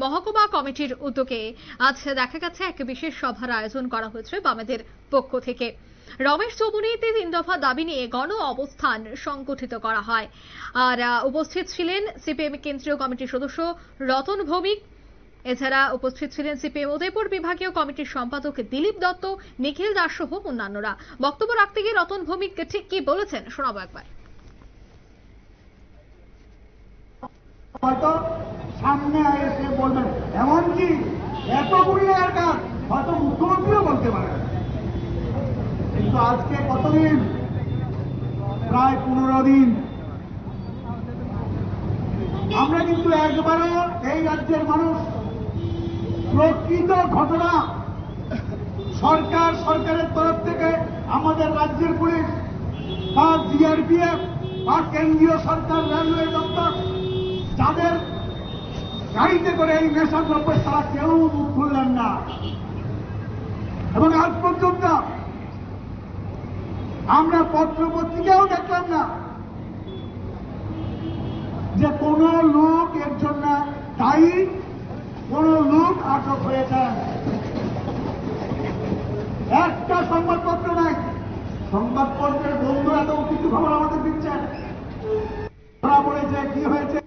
মহকুমা কমিটির উদ্যোগে আজ দেখা গেছে এক বিশেষ সভার আয়োজন করা হয়েছে বামেদের পক্ষ থেকে। রমেশ চৌমুহনীতে 3 দফা দাবি নিয়ে গণ অবস্থান সংগঠিত করা হয়। আর উপস্থিত ছিলেন সিপিএম কেন্দ্রীয় কমিটির সদস্য রতন ভৌমিক। এছাড়া উপস্থিত ছিলেন সিপিএম উদয়পুর বিভাগীয় কমিটির সম্পাদক দিলীপ দত্ত, নিখিল দাস সহ অন্যান্যরা। বক্তব্য রাখতে গিয়ে রতন ভৌমিক ঠিক কি বলেছেন শোনাবো একবার। হয়তো সামনে এসে বলবেন, এমনকি এত কোটি টাকার কাজ হয়তো মুখ্যমন্ত্রীও বলতে পারেন। কিন্তু আজকে কতদিন, প্রায় 15 দিন, আমরা কিন্তু একবারও এই রাজ্যের মানুষ প্রকৃত ঘটনা সরকারের তরফ থেকে আমাদের রাজ্যের পুলিশ বা জিআরপিএফ বা কেন্দ্রীয় সরকার রেলওয়ে দপ্তর যাদের গাড়িতে করে এই নেশাদ্রব্য তারা কেউ মুখ খুললেন না। এবং আজ পর্যন্ত আমরা পত্র পত্রিকাও দেখলাম না যে কোন লোক এর জন্য দায়ী, কোন লোক আটক হয়েছেন। একটা সংবাদপত্র নাই। সংবাদপত্রের বন্ধু এত কিছু খবর আমাদের দিচ্ছেন, ধরা পড়েছে, কি হয়েছে।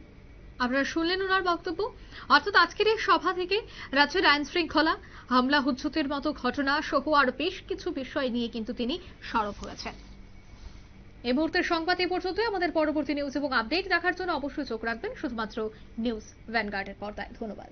আপনারা শুনলেন ওনার বক্তব্য। অর্থাৎ আজকের এই সভা থেকে রাজ্যের আইন শৃঙ্খলা, হামলা হুজ্জতের মতো ঘটনা সহ আরো বেশ কিছু বিষয় নিয়ে কিন্তু তিনি সরব হয়েছেন। এই মুহূর্তের সংবাদ এ পর্যন্তই। আমাদের পরবর্তী নিউজ এবং আপডেট দেখার জন্য অবশ্যই চোখ রাখবেন শুধুমাত্র নিউজ ভ্যানগার্ডের পর্দায়। ধন্যবাদ।